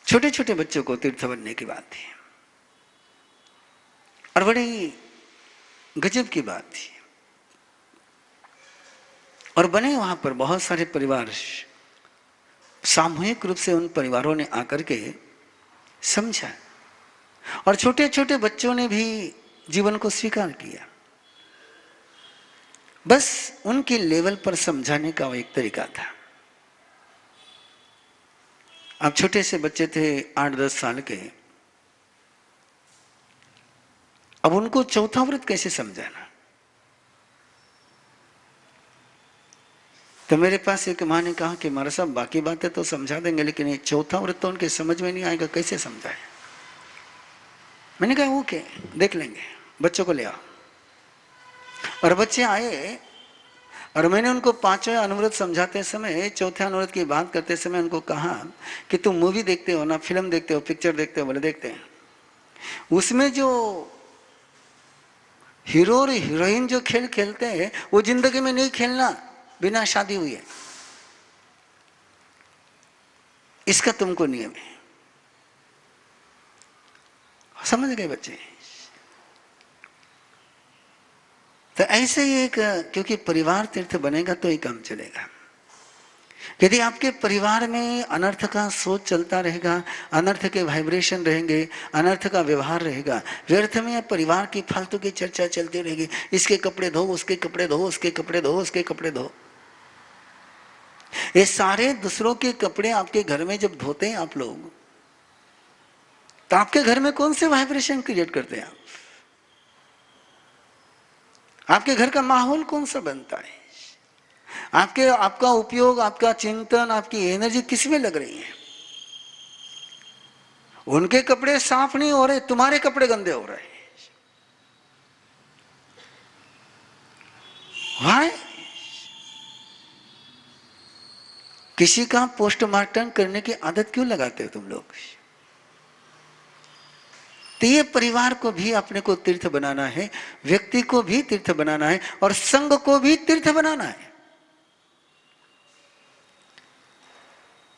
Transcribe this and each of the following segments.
छोटे छोटे बच्चों को तीर्थ बनने की बात थी और बड़ी गजब की बात थी। और बने वहां पर बहुत सारे परिवार, सामूहिक रूप से उन परिवारों ने आकर के समझा और छोटे छोटे बच्चों ने भी जीवन को स्वीकार किया। बस उनके लेवल पर समझाने का वो एक तरीका था। अब छोटे से बच्चे थे 8-10 साल के, अब उनको चौथा व्रत कैसे समझाना। तो मेरे पास एक मां ने कहा कि महाराज साहब बाकी बातें तो समझा देंगे, लेकिन ये चौथा व्रत तो उनके समझ में नहीं आएगा, कैसे समझाए। मैंने कहा ओके, देख लेंगे, बच्चों को ले आओ। और बच्चे आए और मैंने उनको पांचवें अनुव्रत समझाते समय, चौथे अनुव्रत की बात करते समय उनको कहा कि तुम मूवी देखते हो ना, फिल्म देखते हो, पिक्चर देखते हो? बोले देखते हैं। उसमें जो हीरो और हीरोइन जो खेल खेलते हैं वो जिंदगी में नहीं खेलना बिना शादी हुए, इसका तुमको नियम है। समझ गए बच्चे? तो ऐसे ही एक, क्योंकि परिवार तीर्थ बनेगा तो ही काम चलेगा। यदि आपके परिवार में अनर्थ का सोच चलता रहेगा, अनर्थ के वाइब्रेशन रहेंगे, अनर्थ का व्यवहार रहेगा, व्यर्थ में परिवार की फालतू की चर्चा चलती रहेगी, इसके कपड़े धो, उसके कपड़े धो, उसके कपड़े धो, उसके कपड़े धो। ये सारे दूसरों के कपड़े आपके घर में जब धोते हैं आप लोग, तो आपके घर में कौन से वाइब्रेशन क्रिएट करते हैं आप? आपके घर का माहौल कौन सा बनता है? आपका उपयोग, आपका चिंतन, आपकी एनर्जी किस में लग रही है? उनके कपड़े साफ नहीं हो रहे, तुम्हारे कपड़े गंदे हो रहे हैं। Why? किसी का पोस्टमार्टम करने की आदत क्यों लगाते हो तुम लोग? तो ये परिवार को भी अपने को तीर्थ बनाना है, व्यक्ति को भी तीर्थ बनाना है और संघ को भी तीर्थ बनाना है।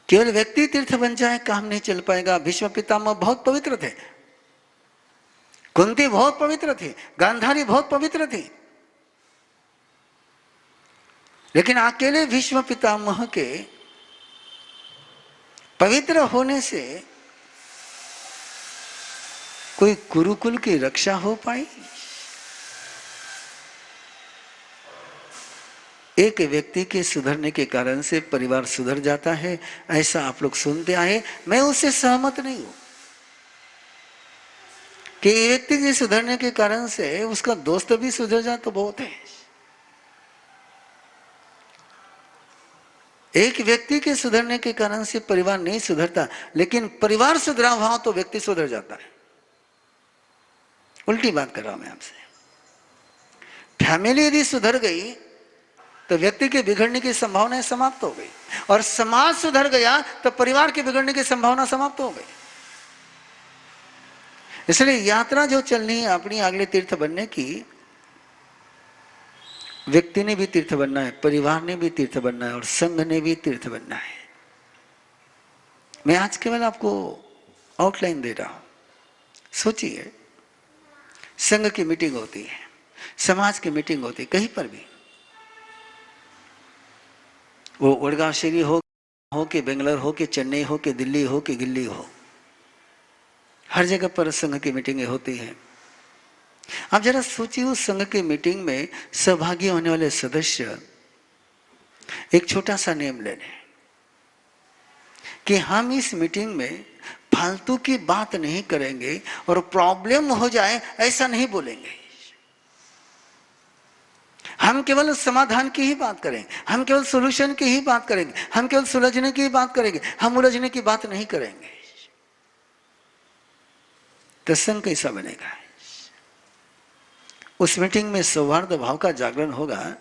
केवल व्यक्ति तीर्थ बन जाए काम नहीं चल पाएगा। भीष्म पितामह बहुत पवित्र थे, कुंती बहुत पवित्र थी, गांधारी बहुत पवित्र थी, लेकिन अकेले भीष्म पितामह के पवित्र होने से कोई गुरुकुल की रक्षा हो पाई? एक व्यक्ति के सुधरने के कारण से परिवार सुधर जाता है, ऐसा आप लोग सुनते आए। मैं उससे सहमत नहीं हूं कि व्यक्ति के सुधरने के कारण से उसका दोस्त भी सुधर जाए तो बहुत है। एक व्यक्ति के सुधरने के कारण से परिवार नहीं सुधरता, लेकिन परिवार सुधरा हुआ तो व्यक्ति सुधर जाता है। उल्टी बात कर रहा हूं मैं आपसे। फैमिली यदि सुधर गई तो व्यक्ति के बिगड़ने की संभावना समाप्त हो गई, और समाज सुधर गया तो परिवार के बिगड़ने की संभावना समाप्त हो गई। इसलिए यात्रा जो चलनी है अपनी अगले तीर्थ बनने की, व्यक्ति ने भी तीर्थ बनना है, परिवार ने भी तीर्थ बनना है और संघ ने भी तीर्थ बनना है। मैं आज केवल आपको आउटलाइन दे रहा हूं। सोचिए, संघ की मीटिंग होती है, समाज की मीटिंग होती है, कहीं पर भी, वो वडगांव शहरी हो कि बेंगलोर हो कि चेन्नई हो कि दिल्ली हो कि गिल्ली हो, हर जगह पर संघ की मीटिंगें होती हैं। आप जरा सोचिए, उस संघ की मीटिंग में सहभागी होने वाले सदस्य एक छोटा सा नियम ले लें कि हम इस मीटिंग में फालतू की बात नहीं करेंगे और प्रॉब्लम हो जाए ऐसा नहीं बोलेंगे। हम केवल समाधान की ही बात करेंगे, हम केवल सॉल्यूशन की ही बात करेंगे, हम केवल सुलझने की ही बात करेंगे, हम उलझने की बात नहीं करेंगे। तो संघ कैसा बनेगा? उस मीटिंग में सौहार्द भाव का जागरण होगा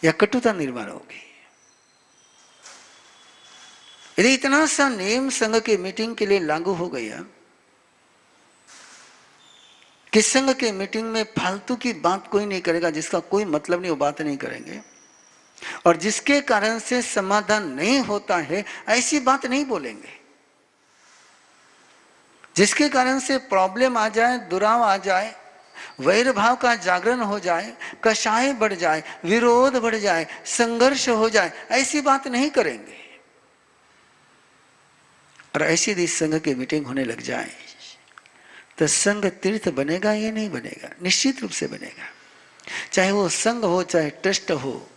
या कटुता निर्माण होगी? यदि इतना सा नियम संघ की मीटिंग के लिए लागू हो गया कि संघ के मीटिंग में फालतू की बात कोई नहीं करेगा, जिसका कोई मतलब नहीं, वो बात नहीं करेंगे, और जिसके कारण से समाधान नहीं होता है ऐसी बात नहीं बोलेंगे। जिसके कारण से प्रॉब्लम आ जाए, दुराव आ जाए, वैर भाव का जागरण हो जाए, कषाय बढ़ जाए, विरोध बढ़ जाए, संघर्ष हो जाए, ऐसी बात नहीं करेंगे। और ऐसी यदि संघ की मीटिंग होने लग जाए तो संघ तीर्थ बनेगा या नहीं बनेगा? निश्चित रूप से बनेगा। चाहे वो संघ हो, चाहे ट्रस्ट हो,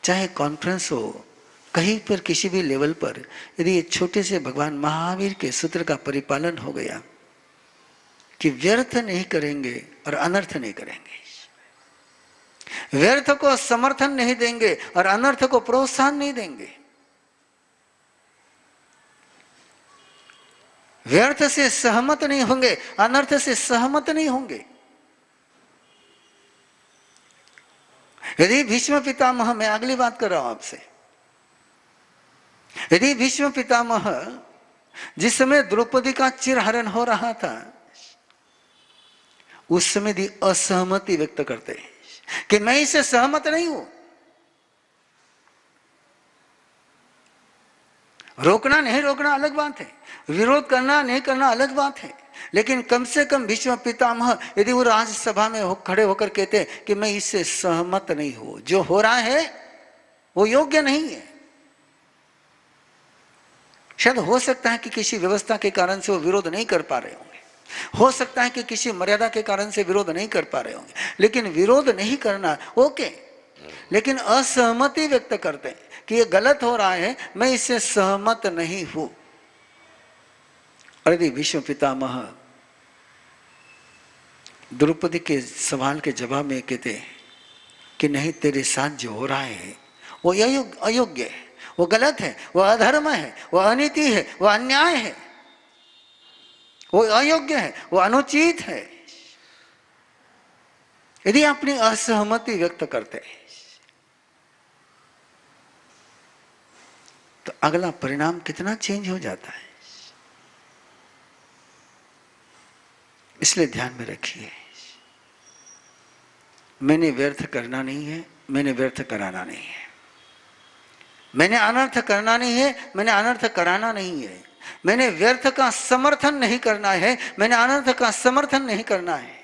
चाहे कॉन्फ्रेंस हो, कहीं पर किसी भी लेवल पर यदि ये छोटे से भगवान महावीर के सूत्र का परिपालन हो गया कि व्यर्थ नहीं करेंगे और अनर्थ नहीं करेंगे, व्यर्थ को समर्थन नहीं देंगे और अनर्थ को प्रोत्साहन नहीं देंगे, व्यर्थ से सहमत नहीं होंगे, अनर्थ से सहमत नहीं होंगे। यदि भीष्म पितामह, मैं अगली बात कर रहा हूं आपसे, यदि भीष्म पितामह जिस समय द्रौपदी का चिरहरण हो रहा था उस समय यदि असहमति व्यक्त करते कि मैं इससे सहमत नहीं हूं, रोकना नहीं रोकना अलग बात है, विरोध करना नहीं करना अलग बात है, लेकिन कम से कम भीष्म पितामह यदि वो राज्यसभा में खड़े होकर कहते कि मैं इससे सहमत नहीं हूं, जो हो रहा है वो योग्य नहीं है। शायद हो सकता है कि किसी व्यवस्था के कारण से वो विरोध नहीं कर पा रहे होंगे, हो सकता है कि किसी मर्यादा के कारण से विरोध नहीं कर पा रहे होंगे, लेकिन विरोध नहीं करना ओके, लेकिन असहमति व्यक्त करते हैं कि ये गलत हो रहा है, मैं इससे सहमत नहीं हूं। और यदि भीष्म पितामह द्रौपदी के सवाल के जवाब में कहते कि नहीं, तेरे साथ जो हो रहा है वो अयोग्य है, वो गलत है, वो अधर्म है, वो अनीति है, वो अन्याय है, वो अयोग्य है, वो अनुचित है, यदि अपनी असहमति व्यक्त करते हैं तो अगला परिणाम कितना चेंज हो जाता है। इसलिए ध्यान में रखिए, मैंने व्यर्थ करना नहीं है, मैंने व्यर्थ कराना नहीं है, मैंने अनर्थ करना नहीं है, मैंने अनर्थ कराना नहीं है, मैंने व्यर्थ का समर्थन नहीं करना है, मैंने अनर्थ का समर्थन नहीं करना है।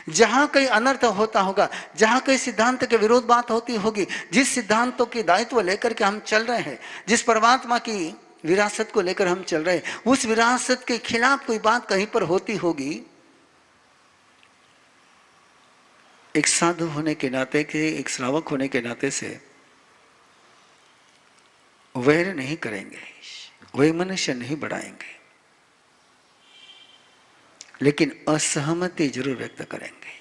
जहां कहीं अनर्थ होता होगा, जहां कहीं सिद्धांत के विरोध बात होती होगी, जिस सिद्धांतों की दायित्व लेकर के हम चल रहे हैं, जिस परमात्मा की विरासत को लेकर हम चल रहे हैं, उस विरासत के खिलाफ कोई बात कहीं पर होती होगी, एक साधु होने के नाते के, एक श्रावक होने के नाते से वैर नहीं करेंगे, वही मनुष्य नहीं बढ़ाएंगे, लेकिन असहमति जरूर व्यक्त करेंगे,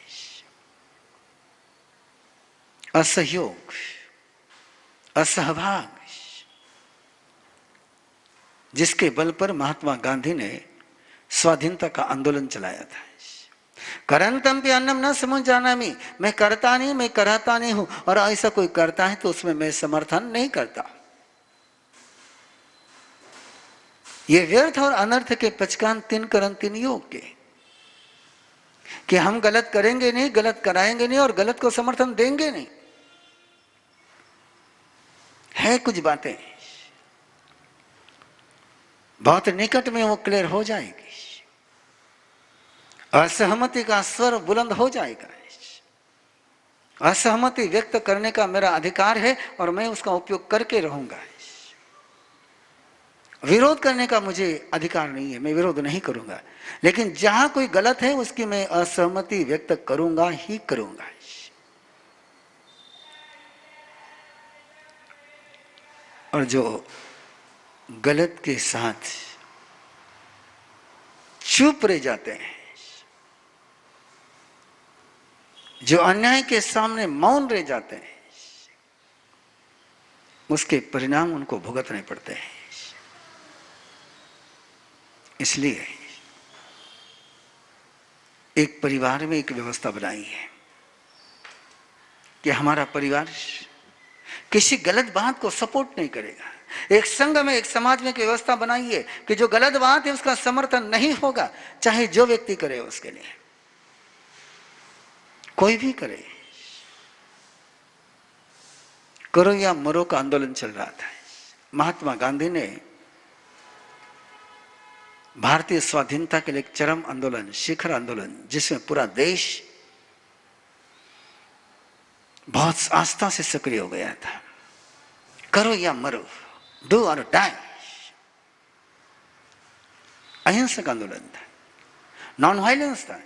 असहयोग, असहभाग, जिसके बल पर महात्मा गांधी ने स्वाधीनता का आंदोलन चलाया था। करंतम पे अन्नम न समझ जाना, मैं करता नहीं, मैं कराता नहीं हूं, और ऐसा कोई करता है तो उसमें मैं समर्थन नहीं करता। ये व्यर्थ और अनर्थ के पचकान 3 कर्म 3 योग के, कि हम गलत करेंगे नहीं, गलत कराएंगे नहीं और गलत को समर्थन देंगे नहीं। है कुछ बातें बहुत निकट में वो क्लियर हो जाएगी, असहमति का स्वर बुलंद हो जाएगा, असहमति व्यक्त करने का मेरा अधिकार है और मैं उसका उपयोग करके रहूंगा। विरोध करने का मुझे अधिकार नहीं है, मैं विरोध नहीं करूंगा, लेकिन जहां कोई गलत है उसकी मैं असहमति व्यक्त करूंगा ही करूंगा। और जो गलत के साथ चुप रह जाते हैं, जो अन्याय के सामने मौन रह जाते हैं, उसके परिणाम उनको भुगतने पड़ते हैं। इसलिए एक परिवार में एक व्यवस्था बनाई है कि हमारा परिवार किसी गलत बात को सपोर्ट नहीं करेगा। एक संघ में, एक समाज में एक व्यवस्था बनाई है कि जो गलत बात है उसका समर्थन नहीं होगा, चाहे जो व्यक्ति करे उसके लिए, कोई भी करे। करो या मरो का आंदोलन चल रहा था। महात्मा गांधी ने भारतीय स्वाधीनता के लिए एक चरम आंदोलन, शिखर आंदोलन, जिसमें पूरा देश बहुत आस्था से सक्रिय हो गया था। करो या मरो, डू और डाई। अहिंसक आंदोलन था, नॉन वायलेंस था,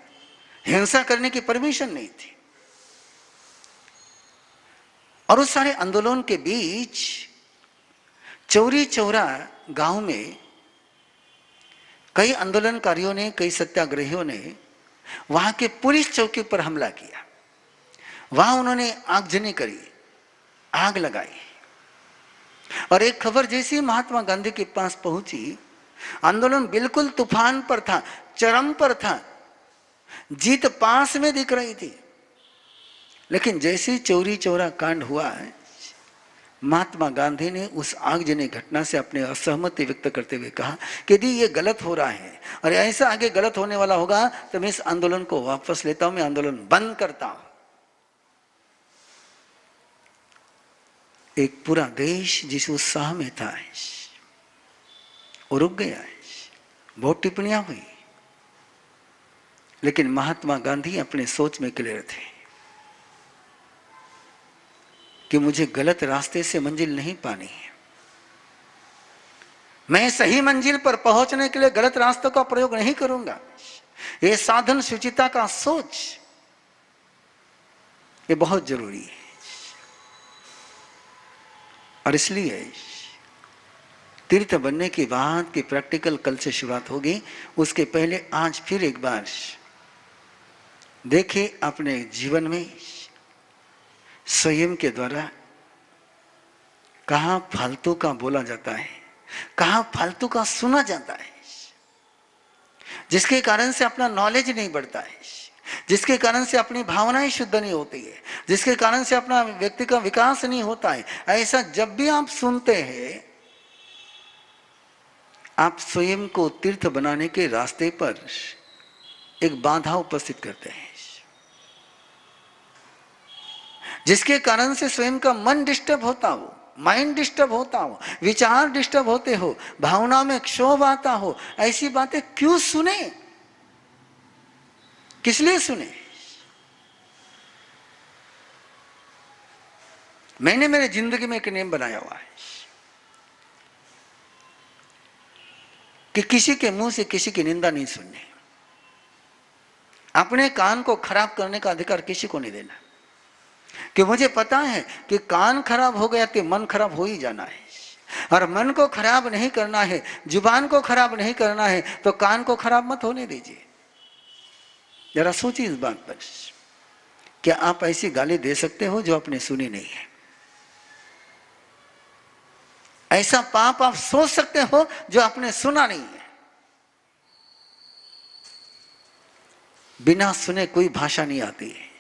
हिंसा करने की परमिशन नहीं थी। और उस सारे आंदोलन के बीच चौरी चौरा गांव में कई आंदोलनकारियों ने, कई सत्याग्रहियों ने वहां के पुलिस चौकी पर हमला किया। वहां उन्होंने आगजनी करी, आग लगाई। और एक खबर जैसी महात्मा गांधी के पास पहुंची, आंदोलन बिल्कुल तूफान पर था, चरम पर था, जीत पास में दिख रही थी। लेकिन जैसे चौरी चौरा कांड हुआ है, महात्मा गांधी ने उस आगजनी घटना से अपने असहमति व्यक्त करते हुए कहा कि यदि ये गलत हो रहा है और ऐसा आगे गलत होने वाला होगा तो मैं इस आंदोलन को वापस लेता हूं, मैं आंदोलन बंद करता हूं। एक पूरा देश जिस उत्साह में था वो रुक गया है। बहुत टिप्पणियां हुई, लेकिन महात्मा गांधी अपने सोच में क्लियर थे कि मुझे गलत रास्ते से मंजिल नहीं पानी है। मैं सही मंजिल पर पहुंचने के लिए गलत रास्तों का प्रयोग नहीं करूंगा। ये साधन शुचिता का सोच, ये बहुत जरूरी है। और इसलिए तीर्थ बनने की बात की प्रैक्टिकल कल से शुरुआत होगी। उसके पहले आज फिर एक बार देखिए अपने जीवन में स्वयं के द्वारा कहां फालतू का बोला जाता है, कहां फालतू का सुना जाता है, जिसके कारण से अपना नॉलेज नहीं बढ़ता है, जिसके कारण से अपनी भावनाएं शुद्ध नहीं होती है, जिसके कारण से अपना व्यक्ति का विकास नहीं होता है। ऐसा जब भी आप सुनते हैं, आप स्वयं को तीर्थ बनाने के रास्ते पर एक बाधा उपस्थित करते हैं, जिसके कारण से स्वयं का मन डिस्टर्ब होता हो, माइंड डिस्टर्ब होता हो, विचार डिस्टर्ब होते हो, भावना में क्षोभ आता हो। ऐसी बातें क्यों सुने, किस लिए सुने? मैंने मेरे जिंदगी में एक नियम बनाया हुआ है कि किसी के मुंह से किसी की निंदा नहीं सुननी। अपने कान को खराब करने का अधिकार किसी को नहीं देना, कि मुझे पता है कि कान खराब हो गया तो मन खराब हो ही जाना है। और मन को खराब नहीं करना है, जुबान को खराब नहीं करना है, तो कान को खराब मत होने दीजिए। जरा सोचिए इस बात पर, क्या आप ऐसी गाली दे सकते हो जो आपने सुनी नहीं है? ऐसा पाप आप सोच सकते हो जो आपने सुना नहीं है? बिना सुने कोई भाषा नहीं आती है।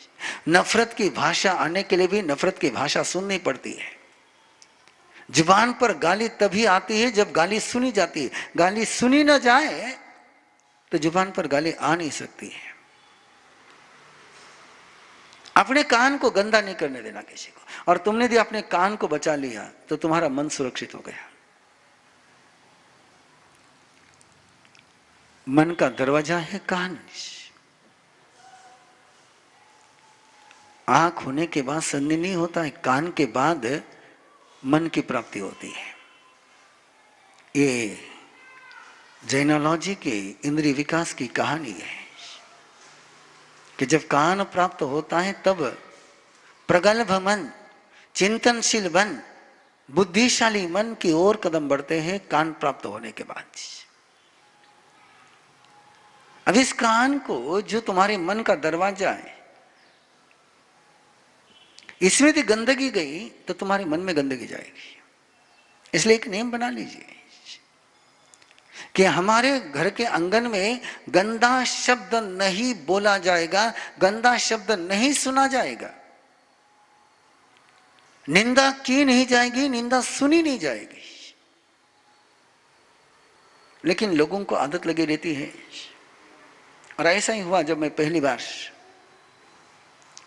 नफरत की भाषा आने के लिए भी नफरत की भाषा सुननी पड़ती है। जुबान पर गाली तभी आती है जब गाली सुनी जाती है। गाली सुनी ना जाए तो जुबान पर गाली आ नहीं सकती है। अपने कान को गंदा नहीं करने देना किसी को। और तुमने यदि अपने कान को बचा लिया तो तुम्हारा मन सुरक्षित हो गया। मन का दरवाजा है कान। आंख होने के बाद संधि नहीं होता है, कान के बाद मन की प्राप्ति होती है। ये जैनोलॉजी के इंद्रिय विकास की कहानी है कि जब कान प्राप्त होता है तब प्रगल्भ मन, चिंतनशील मन, बुद्धिशाली मन की ओर कदम बढ़ते हैं कान प्राप्त होने के बाद। अब इस कान को, जो तुम्हारे मन का दरवाजा है, इसमें यदि गंदगी गई तो तुम्हारे मन में गंदगी जाएगी। इसलिए एक नियम बना लीजिए कि हमारे घर के आंगन में गंदा शब्द नहीं बोला जाएगा, गंदा शब्द नहीं सुना जाएगा, निंदा की नहीं जाएगी, निंदा सुनी नहीं जाएगी। लेकिन लोगों को आदत लगी रहती है। और ऐसा ही हुआ जब मैं पहली बार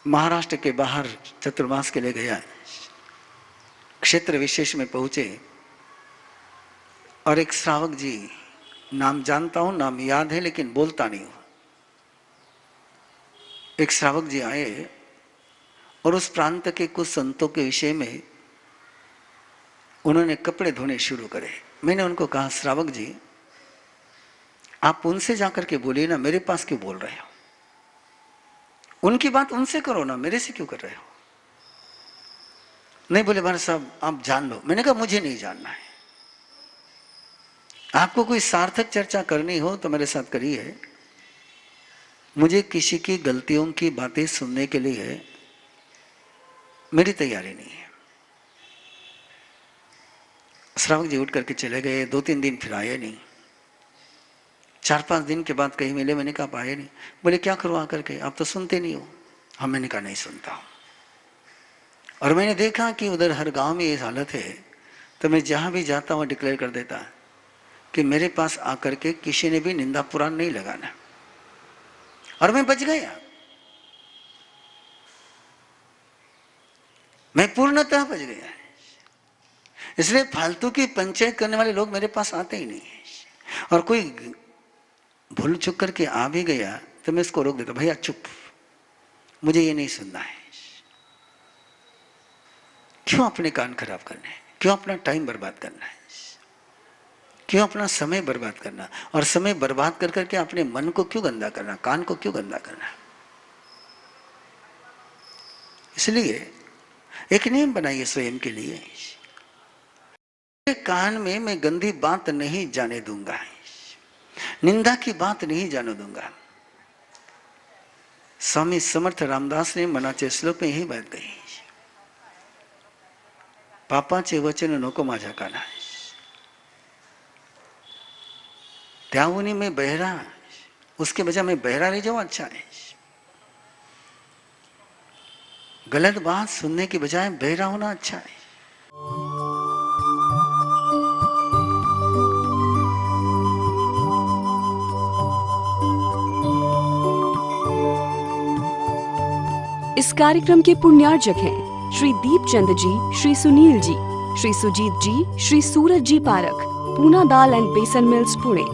महाराष्ट्र के बाहर चतुर्मास के लिए गया, क्षेत्र विशेष में पहुंचे और एक श्रावक जी नाम जानता हूं, नाम याद है, लेकिन बोलता नहीं हूं। एक श्रावक जी आए और उस प्रांत के कुछ संतों के विषय में उन्होंने कपड़े धोने शुरू करे। मैंने उनको कहा, श्रावक जी आप उनसे जाकर के बोलिए ना, मेरे पास क्यों बोल रहे हो? उनकी बात उनसे करो ना, मेरे से क्यों कर रहे हो? नहीं, बोले महाराज साहब आप जान लो। मैंने कहा मुझे नहीं जानना है। आपको कोई सार्थक चर्चा करनी हो तो मेरे साथ करिए, मुझे किसी की गलतियों की बातें सुनने के लिए मेरी तैयारी नहीं है। श्रावक जी उठ करके चले गए। 2-3 दिन फिर आए नहीं। 4-5 दिन के बाद कहीं मिले। मैंने कहा आप आए नहीं। बोले क्या करूं आकर के, आप तो सुनते नहीं हो। हाँ, मैंने कहा नहीं सुनता हूं। और मैंने देखा कि उधर हर गांव में ये हालत है, तो मैं जहां भी जाता हूं डिक्लेयर कर देता कि मेरे पास आकर के किसी ने भी निंदा पुराण नहीं लगाना। और मैं बच गया, मैं पूर्णतः बच गया। इसलिए फालतू की पंचायत करने वाले लोग मेरे पास आते ही नहीं है। और कोई भूल चुक करके आ भी गया तो मैं इसको रोक देता, भैया चुप, मुझे ये नहीं सुनना है। क्यों अपने कान खराब करने हैं? क्यों अपना टाइम बर्बाद करना है? क्यों अपना समय बर्बाद करना? और समय बर्बाद कर करके अपने मन को क्यों गंदा करना, कान को क्यों गंदा करना? इसलिए एक नियम बनाइए स्वयं के लिए, कान में मैं गंदी बात नहीं जाने दूंगा, निंदा की बात नहीं जाने दूंगा। स्वामी समर्थ रामदास ने मनाचे श्लोक में यही बात कही, पापाचे वचन नको माझ्या काना। त्यागुनी में बहरा, उसके बजाय मैं बहरा रह जाऊं अच्छा है। गलत बात सुनने की बजाय बहरा होना अच्छा है। इस कार्यक्रम के पुण्यार्जक हैं श्री दीपचंद जी, श्री सुनील जी, श्री सुजीत जी, श्री सूरज जी पारख, पूना दाल एंड बेसन मिल्स पुणे।